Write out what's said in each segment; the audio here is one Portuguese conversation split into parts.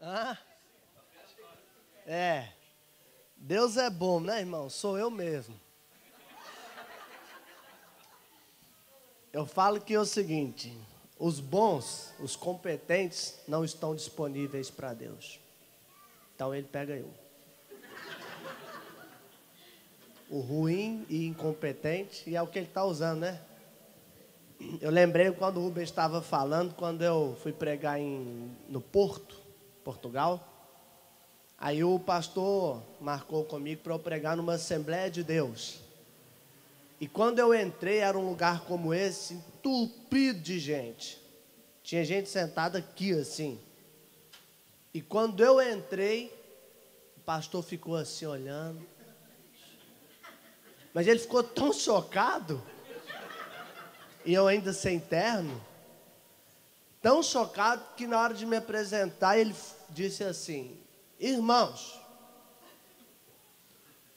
Ah, é. Deus é bom, né, irmão? Sou eu mesmo. Eu falo que é o seguinte: os bons, os competentes, não estão disponíveis para Deus. Então ele pega eu. O ruim e incompetente, e é o que ele está usando, né? Eu lembrei quando o Rubens estava falando, quando eu fui pregar no Porto, Portugal. Aí o pastor marcou comigo para eu pregar numa Assembleia de Deus. E quando eu entrei, era um lugar como esse, entupido de gente. Tinha gente sentada aqui assim. E quando eu entrei, o pastor ficou assim olhando. Mas ele ficou tão chocado, e eu ainda sem terno, tão chocado que na hora de me apresentar, ele disse assim: irmãos,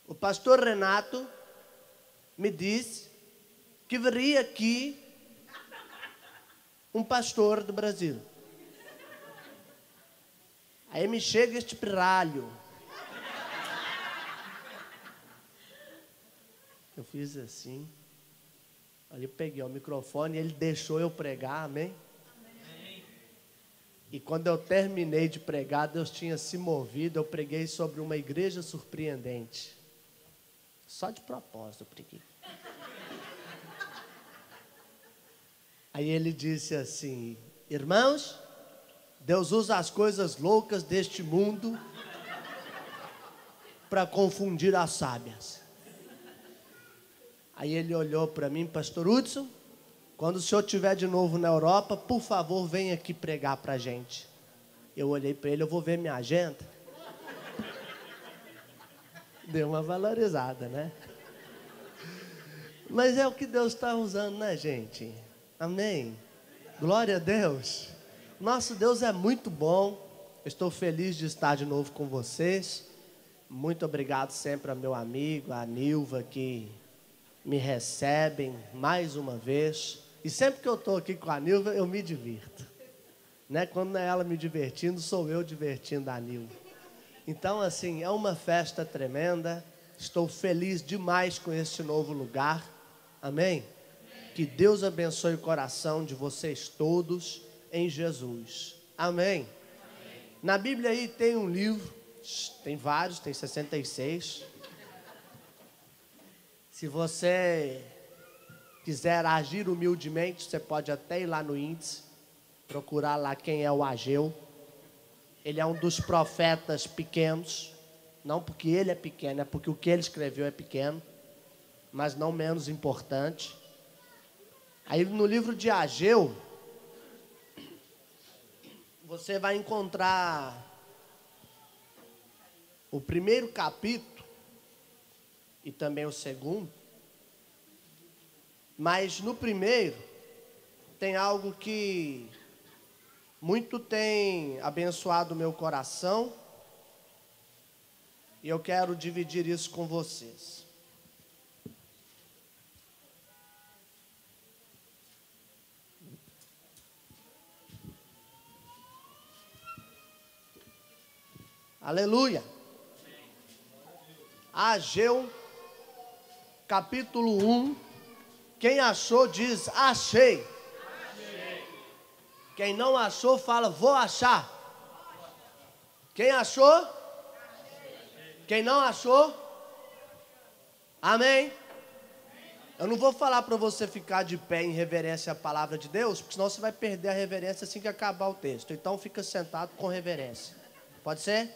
o pastor Renato me disse que viria aqui um pastor do Brasil. Aí me chega este pirralho. Eu fiz assim. Aí eu peguei o microfone e ele deixou eu pregar, amém? Amém. E quando eu terminei de pregar, Deus tinha se movido, eu preguei sobre uma igreja surpreendente. Só de propósito eu preguei. Aí ele disse assim: irmãos, Deus usa as coisas loucas deste mundo para confundir as sábias. Aí ele olhou para mim: pastor Hudson, quando o senhor estiver de novo na Europa, por favor, venha aqui pregar para a gente. Eu olhei para ele: eu vou ver minha agenda. Deu uma valorizada, né? Mas é o que Deus está usando, né, gente? Amém? Glória a Deus. Nosso Deus é muito bom. Estou feliz de estar de novo com vocês. Muito obrigado sempre ao meu amigo, a Nilva, que me recebem mais uma vez. E sempre que eu estou aqui com a Nilva, eu me divirto, né? Quando não é ela me divertindo, sou eu divertindo a Nilva. Então, assim, é uma festa tremenda. Estou feliz demais com este novo lugar. Amém? Que Deus abençoe o coração de vocês todos em Jesus. Amém? Na Bíblia aí tem um livro, tem vários, tem 66. Se você quiser agir humildemente, você pode até ir lá no índice, procurar lá quem é o Ageu. Ele é um dos profetas pequenos, não porque ele é pequeno, é porque o que ele escreveu é pequeno, mas não menos importante. Aí no livro de Ageu, você vai encontrar o primeiro capítulo, e também o segundo. Mas no primeiro tem algo que muito tem abençoado o meu coração, e eu quero dividir isso com vocês. Aleluia. Ageu capítulo 1, quem achou diz: achei. Quem não achou fala: vou achar. Quem achou? Quem não achou? Amém? Eu não vou falar para você ficar de pé em reverência à palavra de Deus, porque senão você vai perder a reverência assim que acabar o texto. Então fica sentado com reverência. Pode ser?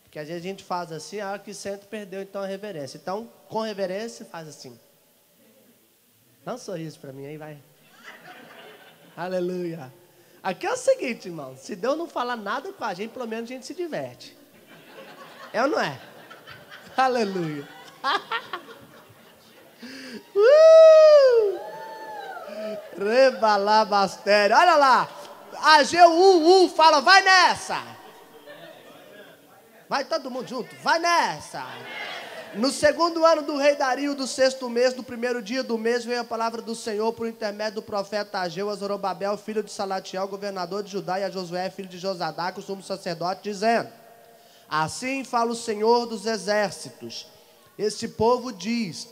Porque às vezes a gente faz assim, a hora que senta perdeu então a reverência. Então, com reverência, faz assim. Dá um sorriso para mim aí, vai. Aleluia. Aqui é o seguinte, irmão. Se Deus não falar nada com a gente, pelo menos a gente se diverte. É ou não é? Aleluia. Rebalabastério. Olha lá. Ageu 1:1 fala: vai nessa. Vai todo mundo junto, vai nessa. No segundo ano do rei Dario, do 6º mês, do primeiro dia do mês, veio a palavra do Senhor por intermédio do profeta Ageu a Zorobabel, filho de Salatiel, governador de Judá, e a Josué, filho de Josadaque, o sumo sacerdote, dizendo: assim fala o Senhor dos exércitos. Este povo diz: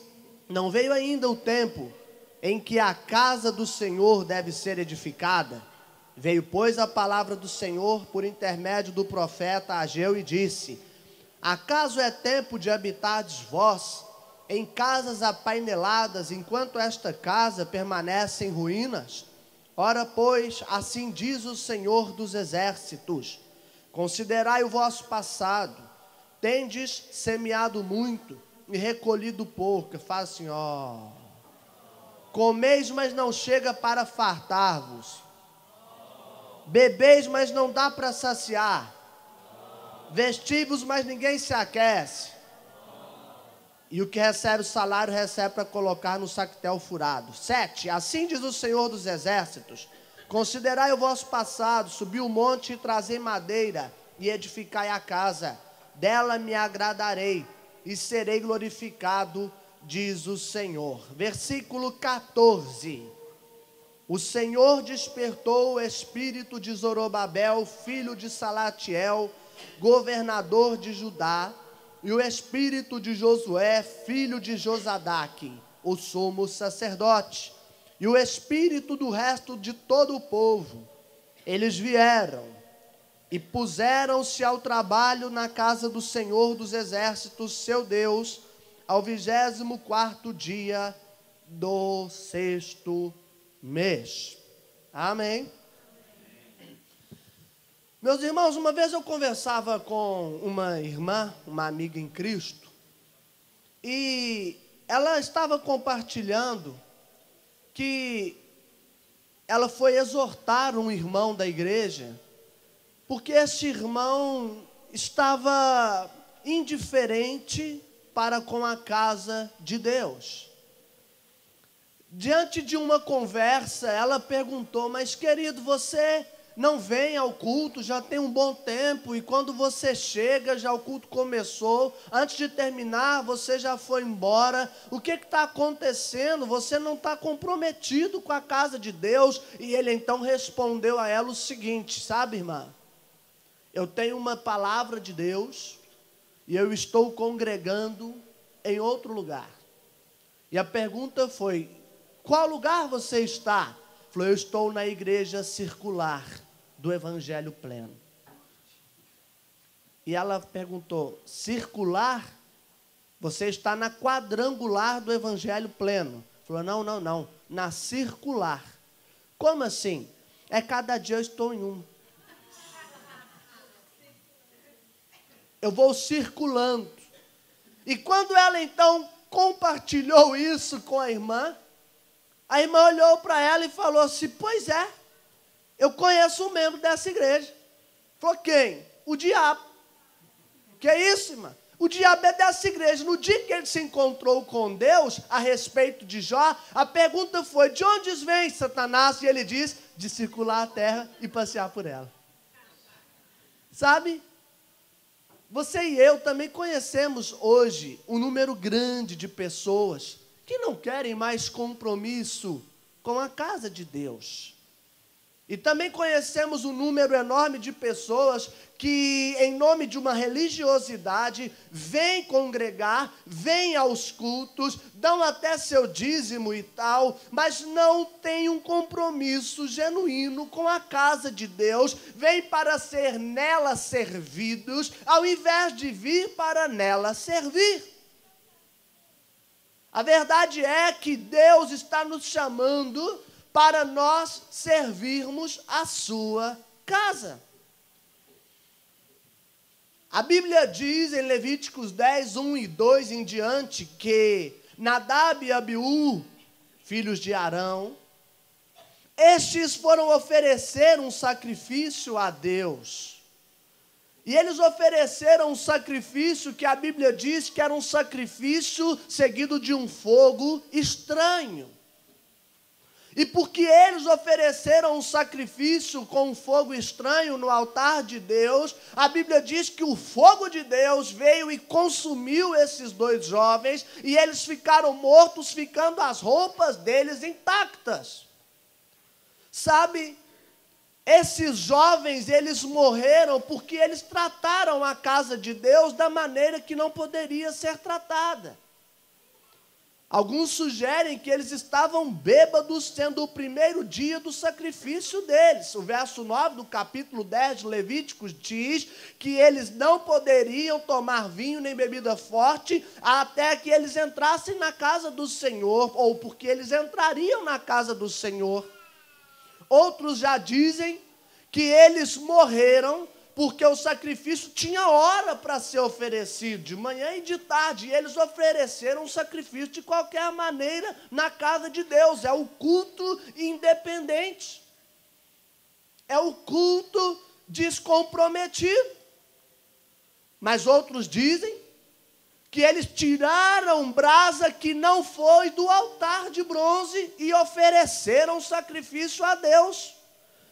não veio ainda o tempo em que a casa do Senhor deve ser edificada. Veio, pois, a palavra do Senhor por intermédio do profeta Ageu e disse: acaso é tempo de habitardes vós em casas apaineladas, enquanto esta casa permanece em ruínas? Ora, pois, assim diz o Senhor dos exércitos: considerai o vosso passado, tendes semeado muito e recolhido pouco. Fala assim, ó: comeis, mas não chega para fartar-vos, bebeis, mas não dá para saciar, vestivos, mas ninguém se aquece. E o que recebe o salário, recebe para colocar no saquetel furado. 7. Assim diz o Senhor dos exércitos: considerai o vosso passado, subi o monte e trazei madeira, e edificai a casa. Dela me agradarei, e serei glorificado, diz o Senhor. Versículo 14. O Senhor despertou o espírito de Zorobabel, filho de Salatiel, governador de Judá, e o espírito de Josué, filho de Josadaque, o sumo sacerdote, e o espírito do resto de todo o povo. Eles vieram e puseram-se ao trabalho na casa do Senhor dos exércitos, seu Deus, ao 24º dia do 6º mês. Amém. Meus irmãos, uma vez eu conversava com uma irmã, uma amiga em Cristo, e ela estava compartilhando que ela foi exortar um irmão da igreja, porque esse irmão estava indiferente para com a casa de Deus. Diante de uma conversa, ela perguntou: mas querido, você não vem ao culto, já tem um bom tempo, e quando você chega, já o culto começou, antes de terminar, você já foi embora, o que está acontecendo? Você não está comprometido com a casa de Deus? E ele então respondeu a ela o seguinte: sabe, irmã, eu tenho uma palavra de Deus, e eu estou congregando em outro lugar. E a pergunta foi: qual lugar você está? Falou: eu estou na igreja circular do Evangelho Pleno. E ela perguntou: circular? Você está na quadrangular do Evangelho Pleno. Falou: não, na circular. Como assim? É cada dia eu estou em um. Eu vou circulando. E quando ela então compartilhou isso com a irmã olhou para ela e falou assim: pois é, eu conheço um membro dessa igreja. Falou: quem? O diabo. Que é isso, irmã? O diabo é dessa igreja. No dia que ele se encontrou com Deus, a respeito de Jó, a pergunta foi: de onde vem Satanás? E ele diz: de circular a terra e passear por ela. Sabe? Você e eu também conhecemos hoje um número grande de pessoas que não querem mais compromisso com a casa de Deus. E também conhecemos um número enorme de pessoas que, em nome de uma religiosidade, vêm congregar, vêm aos cultos, dão até seu dízimo e tal, mas não têm um compromisso genuíno com a casa de Deus, vêm para ser nela servidos, ao invés de vir para nela servir. A verdade é que Deus está nos chamando para nós servirmos a sua casa. A Bíblia diz em Levíticos 10, 1 e 2 em diante, que Nadab e Abiú, filhos de Arão, estes foram oferecer um sacrifício a Deus. E eles ofereceram um sacrifício que a Bíblia diz que era um sacrifício seguido de um fogo estranho. E porque eles ofereceram um sacrifício com um fogo estranho no altar de Deus, a Bíblia diz que o fogo de Deus veio e consumiu esses dois jovens, e eles ficaram mortos, ficando as roupas deles intactas. Sabe, esses jovens, eles morreram porque eles trataram a casa de Deus da maneira que não poderia ser tratada. Alguns sugerem que eles estavam bêbados, sendo o primeiro dia do sacrifício deles. O verso 9 do capítulo 10 de Levíticos diz que eles não poderiam tomar vinho nem bebida forte até que eles entrassem na casa do Senhor, ou porque eles entrariam na casa do Senhor. Outros já dizem que eles morreram porque o sacrifício tinha hora para ser oferecido, de manhã e de tarde, e eles ofereceram um sacrifício de qualquer maneira na casa de Deus. É o culto independente, é o culto descomprometido. Mas outros dizem que eles tiraram brasa que não foi do altar de bronze e ofereceram sacrifício a Deus.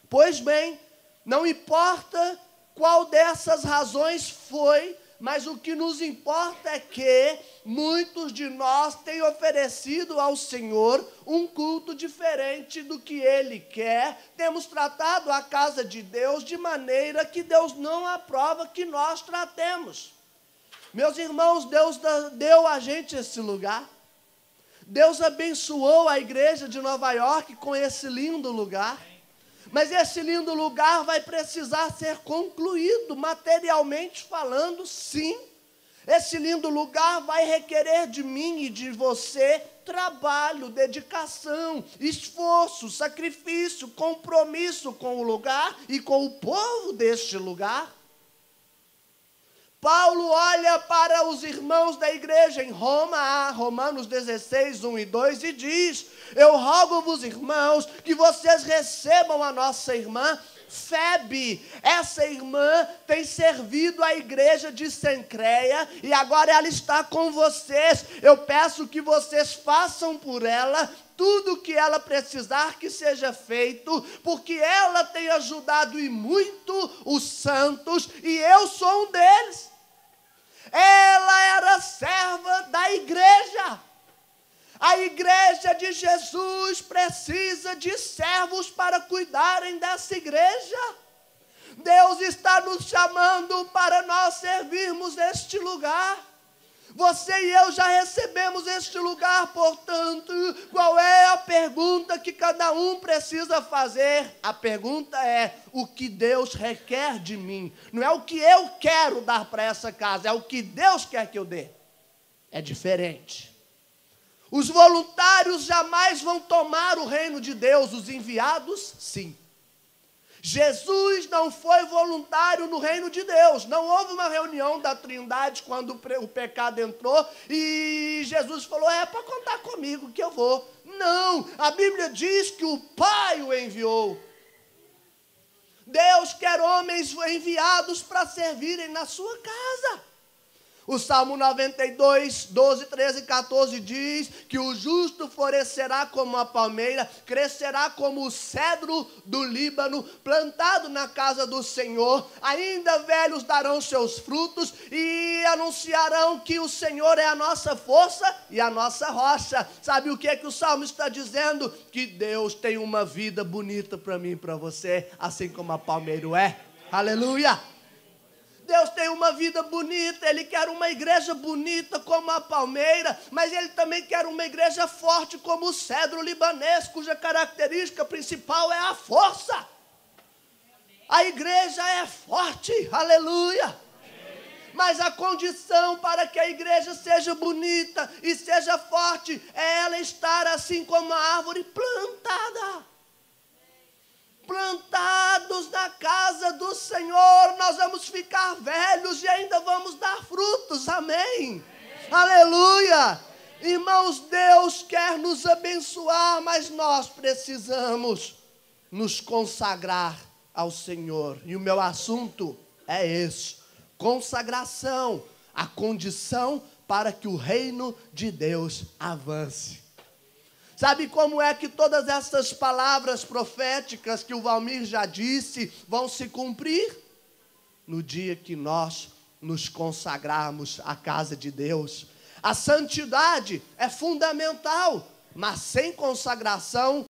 Pois bem, não importa qual dessas razões foi, mas o que nos importa é que muitos de nós têm oferecido ao Senhor um culto diferente do que Ele quer. Temos tratado a casa de Deus de maneira que Deus não aprova que nós tratemos. Meus irmãos, Deus deu a gente esse lugar. Deus abençoou a igreja de Nova York com esse lindo lugar. Mas esse lindo lugar vai precisar ser concluído, materialmente falando, sim. Esse lindo lugar vai requerer de mim e de você trabalho, dedicação, esforço, sacrifício, compromisso com o lugar e com o povo deste lugar. Paulo olha para os irmãos da igreja em Roma, Romanos 16, 1 e 2, e diz: eu rogo-vos, irmãos, que vocês recebam a nossa irmã Febe. Essa irmã tem servido a igreja de Cencreia e agora ela está com vocês. Eu peço que vocês façam por ela tudo o que ela precisar que seja feito, porque ela tem ajudado e muito os santos, e eu sou um deles. Ela era serva da igreja. A igreja de Jesus precisa de servos para cuidarem dessa igreja. Deus está nos chamando para nós servirmos este lugar. Você e eu já recebemos este lugar, portanto, qual é a pergunta que cada um precisa fazer? A pergunta é: o que Deus requer de mim? Não é o que eu quero dar para essa casa, é o que Deus quer que eu dê. É diferente. Os voluntários jamais vão tomar o reino de Deus, os enviados, sim. Jesus não foi voluntário no reino de Deus. Não houve uma reunião da Trindade quando o pecado entrou e Jesus falou: é para contar comigo que eu vou. Não, a Bíblia diz que o Pai o enviou. Deus quer homens enviados para servirem na sua casa. O Salmo 92, 12, 13 e 14 diz que o justo florescerá como a palmeira, crescerá como o cedro do Líbano, plantado na casa do Senhor. Ainda velhos darão seus frutos e anunciarão que o Senhor é a nossa força e a nossa rocha. Sabe o que é que o Salmo está dizendo? Que Deus tem uma vida bonita para mim e para você, assim como a palmeira é. Aleluia! Deus tem uma vida bonita, Ele quer uma igreja bonita como a palmeira, mas Ele também quer uma igreja forte como o cedro libanês, cuja característica principal é a força. A igreja é forte, aleluia. Mas a condição para que a igreja seja bonita e seja forte é ela estar assim como a árvore plantada. Plantados na casa do Senhor, nós vamos ficar velhos e ainda vamos dar frutos, amém? Aleluia! Irmãos, Deus quer nos abençoar, mas nós precisamos nos consagrar ao Senhor. E o meu assunto é esse: consagração, a condição para que o reino de Deus avance. Sabe como é que todas essas palavras proféticas que o Valmir já disse vão se cumprir? No dia que nós nos consagrarmos à casa de Deus. A santidade é fundamental, mas sem consagração